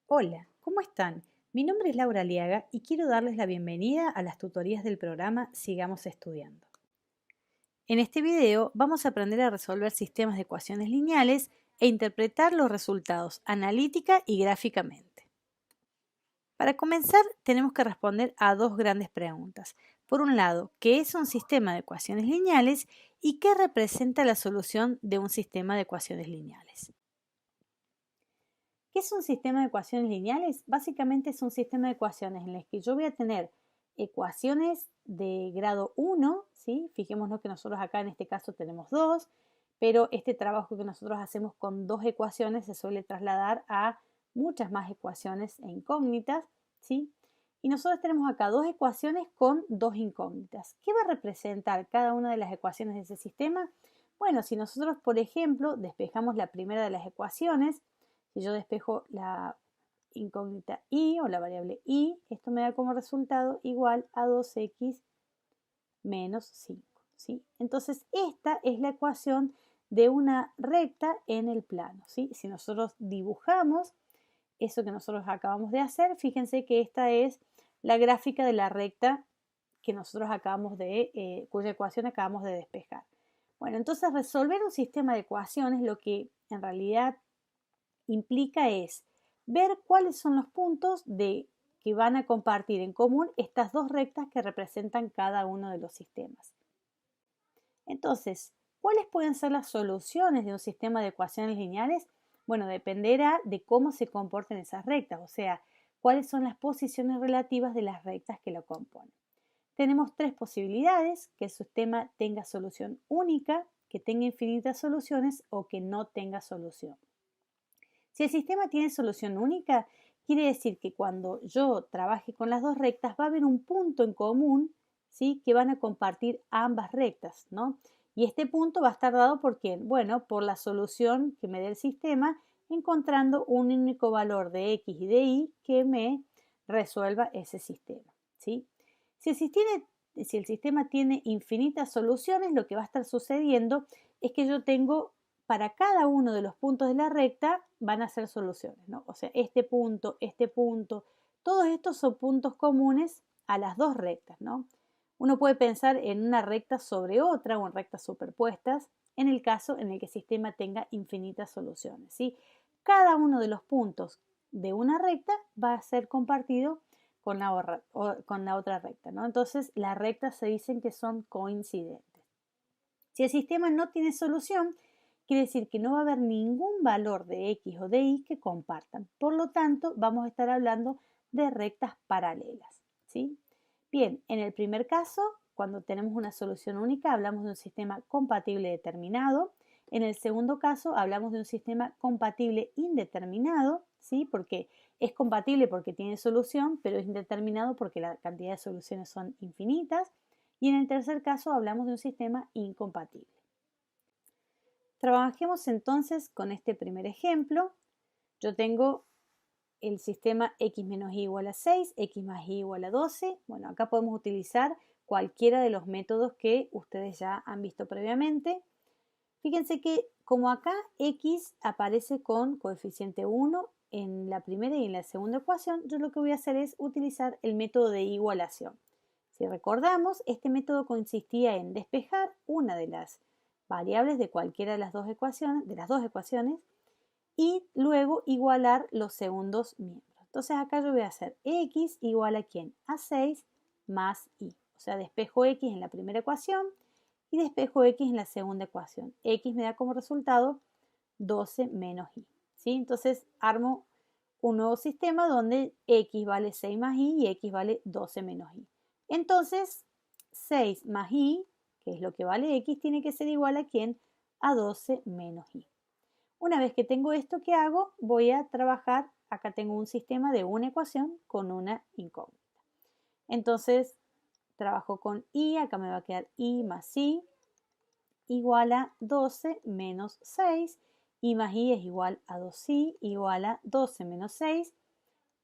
Hola, ¿cómo están? Mi nombre es Laura Aliaga y quiero darles la bienvenida a las tutorías del programa Sigamos Estudiando. En este video vamos a aprender a resolver sistemas de ecuaciones lineales e interpretar los resultados analítica y gráficamente. Para comenzar, tenemos que responder a dos grandes preguntas. Por un lado, ¿qué es un sistema de ecuaciones lineales y qué representa la solución de un sistema de ecuaciones lineales? ¿Qué es un sistema de ecuaciones lineales? Básicamente es un sistema de ecuaciones en el que yo voy a tener ecuaciones de grado 1, ¿sí? Fijémonos que nosotros acá en este caso tenemos dos, pero este trabajo que nosotros hacemos con dos ecuaciones se suele trasladar a muchas más ecuaciones e incógnitas, ¿sí? Y nosotros tenemos acá dos ecuaciones con dos incógnitas. ¿Qué va a representar cada una de las ecuaciones de ese sistema? Bueno, si nosotros, por ejemplo, despejamos la primera de las ecuaciones, si yo despejo la incógnita y o la variable y, esto me da como resultado igual a 2x menos 5. ¿Sí? Entonces, esta es la ecuación de una recta en el plano. ¿Sí? Si nosotros dibujamos eso que nosotros acabamos de hacer, fíjense que esta es la gráfica de la recta que nosotros cuya ecuación acabamos de despejar. Bueno, entonces resolver un sistema de ecuaciones lo que en realidad implica es ver cuáles son los puntos que van a compartir en común estas dos rectas que representan cada uno de los sistemas. Entonces, ¿cuáles pueden ser las soluciones de un sistema de ecuaciones lineales? Bueno, dependerá de cómo se comporten esas rectas, o sea, cuáles son las posiciones relativas de las rectas que lo componen. Tenemos tres posibilidades: que el sistema tenga solución única, que tenga infinitas soluciones o que no tenga solución. Si el sistema tiene solución única, quiere decir que cuando yo trabaje con las dos rectas va a haber un punto en común, ¿sí?, que van a compartir ambas rectas, ¿no? Y este punto va a estar dado por ¿quién? Bueno, por la solución que me dé el sistema, encontrando un único valor de x y de y que me resuelva ese sistema, ¿sí? Si el sistema tiene infinitas soluciones, lo que va a estar sucediendo es que yo tengo para cada uno de los puntos de la recta van a ser soluciones, ¿no? O sea, este punto, todos estos son puntos comunes a las dos rectas, ¿no? Uno puede pensar en una recta sobre otra o en rectas superpuestas en el caso en el que el sistema tenga infinitas soluciones, ¿sí? Cada uno de los puntos de una recta va a ser compartido con la otra recta, ¿no? Entonces, las rectas se dicen que son coincidentes. Si el sistema no tiene solución, quiere decir que no va a haber ningún valor de x o de y que compartan. Por lo tanto, vamos a estar hablando de rectas paralelas, ¿sí? Bien, en el primer caso, cuando tenemos una solución única, hablamos de un sistema compatible determinado. En el segundo caso, hablamos de un sistema compatible indeterminado, ¿sí? Porque es compatible porque tiene solución, pero es indeterminado porque la cantidad de soluciones son infinitas. Y en el tercer caso, hablamos de un sistema incompatible. Trabajemos entonces con este primer ejemplo. Yo tengo el sistema x menos y igual a 6, x más y igual a 12. Bueno, acá podemos utilizar cualquiera de los métodos que ustedes ya han visto previamente. Fíjense que como acá x aparece con coeficiente 1 en la primera y en la segunda ecuación, yo lo que voy a hacer es utilizar el método de igualación. Si recordamos, este método consistía en despejar una de las variables de cualquiera de las dos ecuaciones, y luego igualar los segundos miembros. Entonces acá yo voy a hacer x igual a ¿quién? A 6 más y. O sea, despejo x en la primera ecuación y despejo x en la segunda ecuación. X me da como resultado 12 menos y. ¿Sí? Entonces armo un nuevo sistema donde x vale 6 más y x vale 12 menos y. Entonces, 6 más y, que es lo que vale x, tiene que ser igual a ¿quién? A 12 menos y. Una vez que tengo esto, ¿qué hago? Voy a trabajar, acá tengo un sistema de una ecuación con una incógnita. Entonces, trabajo con y, acá me va a quedar y más y igual a 12 menos 6, y más y es igual a 2y igual a 12 menos 6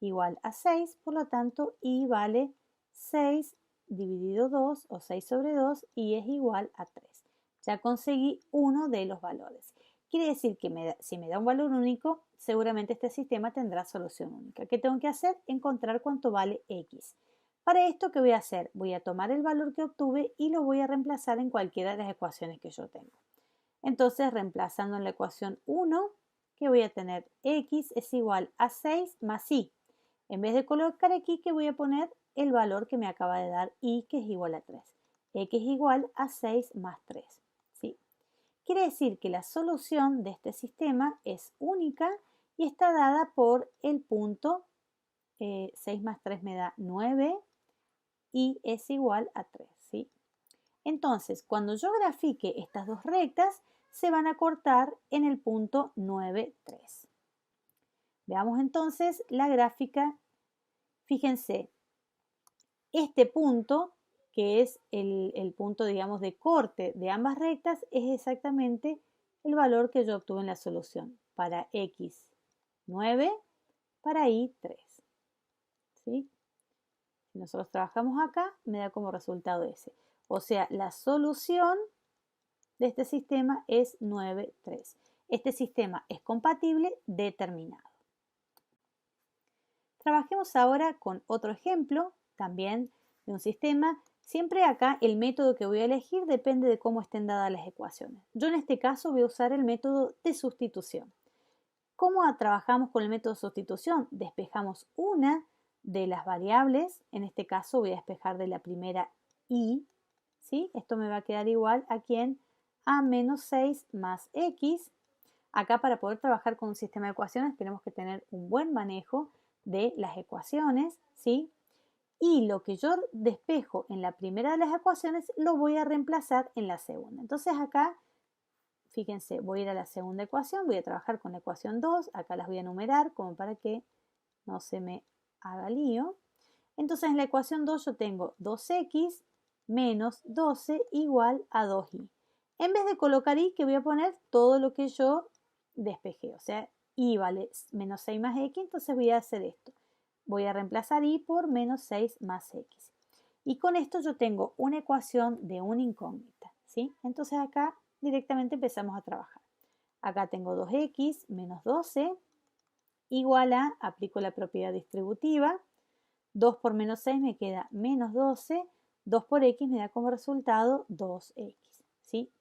igual a 6, por lo tanto y vale 6 dividido 2 o 6 sobre 2 y es igual a 3. Ya conseguí uno de los valores. Quiere decir que si me da un valor único, seguramente este sistema tendrá solución única. ¿Qué tengo que hacer? Encontrar cuánto vale x. Para esto, ¿qué voy a hacer? Voy a tomar el valor que obtuve y lo voy a reemplazar en cualquiera de las ecuaciones que yo tengo. Entonces, reemplazando en la ecuación 1, que voy a tener x es igual a 6 más y. En vez de colocar x, que voy a poner el valor que me acaba de dar y, que es igual a 3. X es igual a 6 más 3. ¿Sí? Quiere decir que la solución de este sistema es única y está dada por el punto 6 más 3 me da 9 y es igual a 3. ¿Sí? Entonces, cuando yo grafique estas dos rectas, se van a cortar en el punto 9, 3. Veamos entonces la gráfica. Fíjense, este punto, que es el punto, digamos, de corte de ambas rectas, es exactamente el valor que yo obtuve en la solución. Para x, 9, para y, 3. ¿Sí? Si nosotros trabajamos acá, me da como resultado ese. O sea, la solución de este sistema es 9, 3. Este sistema es compatible determinado. Trabajemos ahora con otro ejemplo, también de un sistema. Siempre acá el método que voy a elegir depende de cómo estén dadas las ecuaciones. Yo en este caso voy a usar el método de sustitución. ¿Cómo trabajamos con el método de sustitución? Despejamos una de las variables, en este caso voy a despejar de la primera y, ¿sí? Esto me va a quedar igual a ¿quién? A menos 6 más x. Acá, para poder trabajar con un sistema de ecuaciones, tenemos que tener un buen manejo de las ecuaciones, ¿sí? Y lo que yo despejo en la primera de las ecuaciones lo voy a reemplazar en la segunda. Entonces acá, fíjense, voy a ir a la segunda ecuación, voy a trabajar con la ecuación 2, acá las voy a numerar como para que no se me haga lío. Entonces en la ecuación 2 yo tengo 2x menos 12 igual a 2y. En vez de colocar y, que voy a poner todo lo que yo despejé, o sea, y vale menos 6 más x, entonces voy a hacer esto. Voy a reemplazar y por menos 6 más x. Y con esto yo tengo una ecuación de una incógnita, ¿sí? Entonces acá directamente empezamos a trabajar. Acá tengo 2x menos 12 igual a, aplico la propiedad distributiva, 2 por menos 6 me queda menos 12, 2 por x me da como resultado 2x, ¿sí?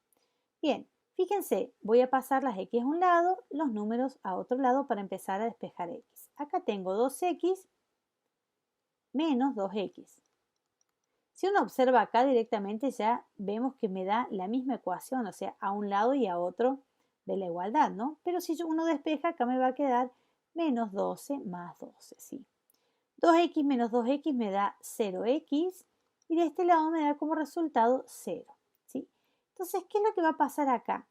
Bien, fíjense, voy a pasar las x a un lado, los números a otro lado para empezar a despejar x. Acá tengo 2x menos 2x. Si uno observa acá directamente ya vemos que me da la misma ecuación, o sea, a un lado y a otro de la igualdad, ¿no? Pero si uno despeja, acá me va a quedar menos 12 más 12, ¿sí? 2x menos 2x me da 0x y de este lado me da como resultado 0, ¿sí? Entonces, ¿qué es lo que va a pasar acá?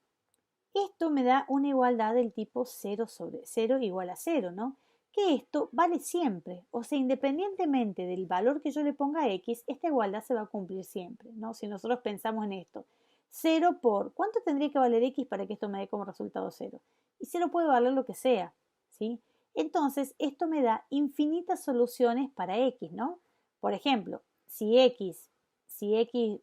Esto me da una igualdad del tipo 0 sobre 0 igual a 0, ¿no? Que esto vale siempre, o sea, independientemente del valor que yo le ponga a x, esta igualdad se va a cumplir siempre, ¿no? Si nosotros pensamos en esto, 0 por, ¿cuánto tendría que valer x para que esto me dé como resultado 0? Y 0 puede valer lo que sea, ¿sí? Entonces, esto me da infinitas soluciones para x, ¿no? Por ejemplo, si x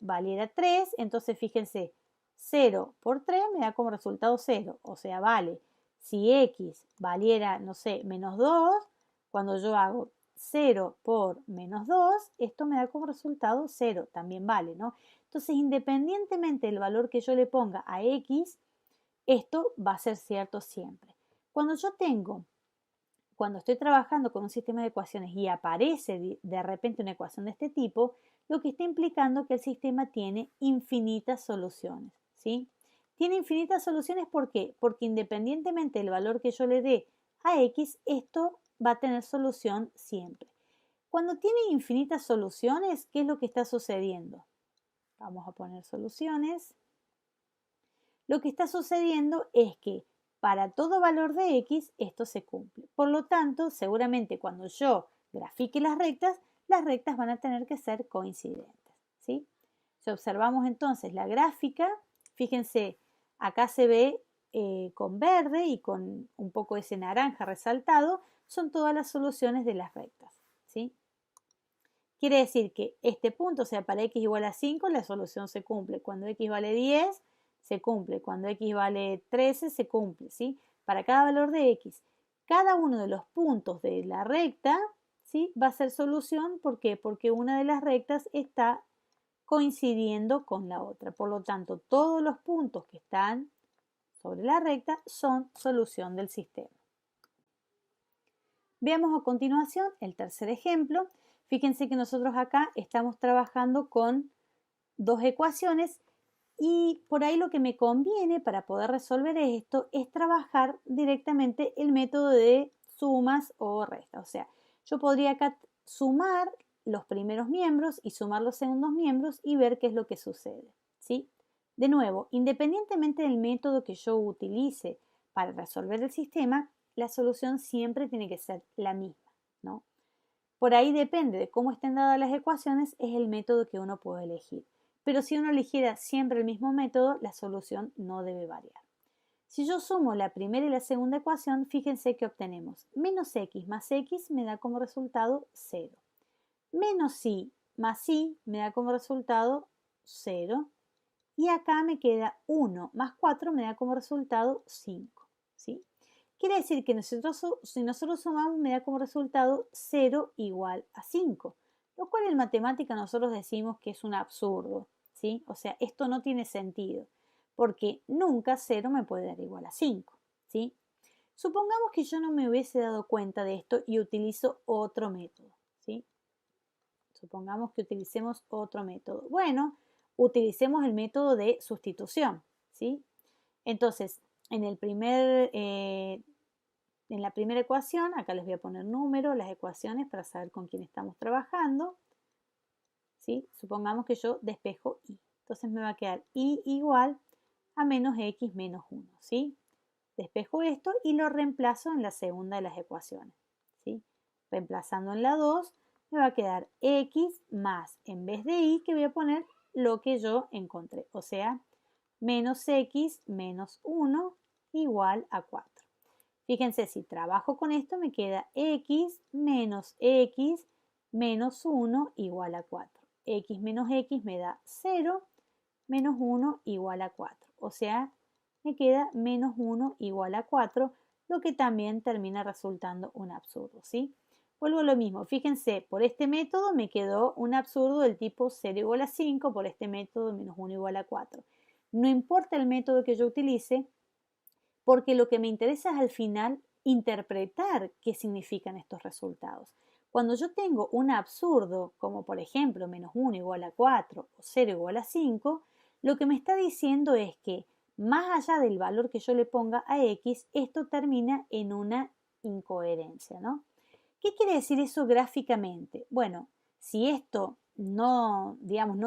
valiera 3, entonces fíjense, 0 por 3 me da como resultado 0, o sea, vale. Si x valiera, no sé, menos 2, cuando yo hago 0 por menos 2, esto me da como resultado 0, también vale, ¿no? Entonces, independientemente del valor que yo le ponga a x, esto va a ser cierto siempre. Cuando estoy trabajando con un sistema de ecuaciones y aparece de repente una ecuación de este tipo, lo que está implicando que el sistema tiene infinitas soluciones, ¿sí? Tiene infinitas soluciones, ¿por qué? Porque independientemente del valor que yo le dé a x, esto va a tener solución siempre. Cuando tiene infinitas soluciones, ¿qué es lo que está sucediendo? Vamos a poner soluciones. Lo que está sucediendo es que para todo valor de x, esto se cumple. Por lo tanto, seguramente cuando yo grafique las rectas van a tener que ser coincidentes, ¿sí? Si observamos entonces la gráfica, fíjense, acá se ve con verde y con un poco ese naranja resaltado, son todas las soluciones de las rectas, ¿sí? Quiere decir que este punto, o sea, para x igual a 5, la solución se cumple. Cuando x vale 10, se cumple. Cuando x vale 13 se cumple, ¿sí? Para cada valor de x. Cada uno de los puntos de la recta, ¿sí? Va a ser solución. ¿Por qué? Porque una de las rectas está coincidiendo con la otra. Por lo tanto, todos los puntos que están sobre la recta son solución del sistema. Veamos a continuación el tercer ejemplo. Fíjense que nosotros acá estamos trabajando con dos ecuaciones y por ahí lo que me conviene para poder resolver esto es trabajar directamente el método de sumas o restas. O sea, yo podría acá sumar los primeros miembros y sumar los segundos miembros y ver qué es lo que sucede, ¿sí? De nuevo, independientemente del método que yo utilice para resolver el sistema, la solución siempre tiene que ser la misma, ¿no? Por ahí depende de cómo estén dadas las ecuaciones, es el método que uno puede elegir. Pero si uno eligiera siempre el mismo método, la solución no debe variar. Si yo sumo la primera y la segunda ecuación, fíjense que obtenemos menos x más x me da como resultado 0. Menos y más y me da como resultado 0. Y acá me queda 1 más 4 me da como resultado 5. ¿Sí? Quiere decir que si nosotros sumamos me da como resultado 0 igual a 5. Lo cual en matemática nosotros decimos que es un absurdo. ¿Sí? O sea, esto no tiene sentido. Porque nunca 0 me puede dar igual a 5. ¿Sí? Supongamos que yo no me hubiese dado cuenta de esto y utilizo otro método. ¿Sí? Supongamos que utilicemos otro método. Bueno, utilicemos el método de sustitución, ¿sí? Entonces, en la primera ecuación, acá les voy a poner números, las ecuaciones para saber con quién estamos trabajando, ¿sí? Supongamos que yo despejo y. Entonces me va a quedar y igual a menos x menos 1, ¿sí? Despejo esto y lo reemplazo en la segunda de las ecuaciones, ¿sí? Reemplazando en la 2, me va a quedar x más, en vez de y, que voy a poner lo que yo encontré, o sea, menos x menos 1 igual a 4. Fíjense, si trabajo con esto me queda x menos 1 igual a 4. X menos x me da 0, menos 1 igual a 4. O sea, me queda menos 1 igual a 4, lo que también termina resultando un absurdo, ¿sí? Vuelvo a lo mismo, fíjense, por este método me quedó un absurdo del tipo 0 igual a 5, por este método menos 1 igual a 4. No importa el método que yo utilice, porque lo que me interesa es al final interpretar qué significan estos resultados. Cuando yo tengo un absurdo, como por ejemplo menos 1 igual a 4 o 0 igual a 5, lo que me está diciendo es que más allá del valor que yo le ponga a x, esto termina en una incoherencia, ¿no? ¿Qué quiere decir eso gráficamente? Bueno, si esto no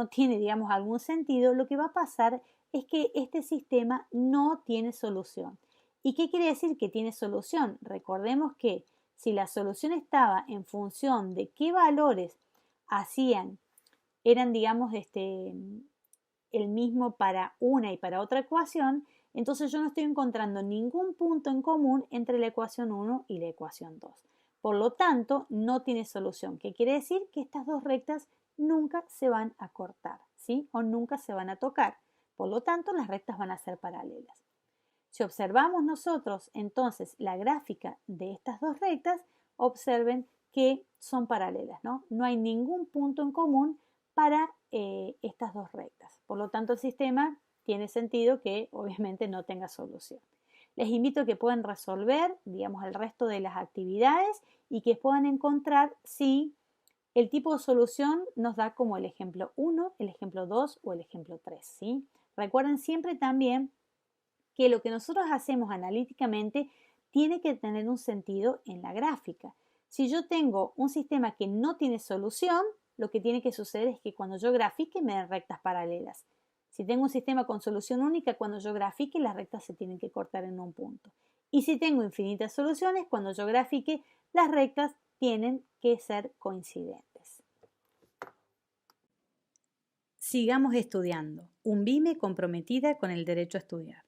tiene, algún sentido, lo que va a pasar es que este sistema no tiene solución. ¿Y qué quiere decir que tiene solución? Recordemos que si la solución estaba en función de qué valores eran, el mismo para una y para otra ecuación, entonces yo no estoy encontrando ningún punto en común entre la ecuación 1 y la ecuación 2. Por lo tanto, no tiene solución. ¿Qué quiere decir? Que estas dos rectas nunca se van a cortar, ¿sí? O nunca se van a tocar. Por lo tanto, las rectas van a ser paralelas. Si observamos nosotros entonces la gráfica de estas dos rectas, observen que son paralelas, ¿no? No hay ningún punto en común para estas dos rectas. Por lo tanto, el sistema tiene sentido que obviamente no tenga solución. Les invito a que puedan resolver, el resto de las actividades y que puedan encontrar si el tipo de solución nos da como el ejemplo 1, el ejemplo 2 o el ejemplo 3, ¿sí? Recuerden siempre también que lo que nosotros hacemos analíticamente tiene que tener un sentido en la gráfica. Si yo tengo un sistema que no tiene solución, lo que tiene que suceder es que cuando yo grafique me den rectas paralelas. Si tengo un sistema con solución única, cuando yo grafique las rectas se tienen que cortar en un punto. Y si tengo infinitas soluciones, cuando yo grafique las rectas tienen que ser coincidentes. Sigamos estudiando. UNVIME comprometida con el derecho a estudiar.